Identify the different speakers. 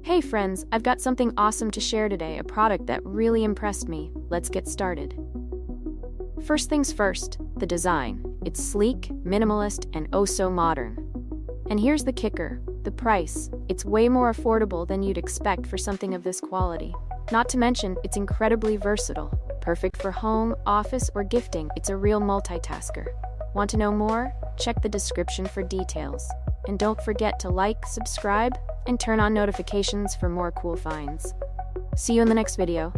Speaker 1: Hey friends, I've got something awesome to share today, a product that really impressed me. Let's get started. First things first, the design. It's sleek, minimalist, and oh so modern. And here's the kicker, the price. It's way more affordable than you'd expect for something of this quality. Not to mention, it's incredibly versatile. Perfect for home, office, or gifting. It's a real multitasker. Want to know more? Check the description for details. And don't forget to like, subscribe, and turn on notifications for more cool finds. See you in the next video.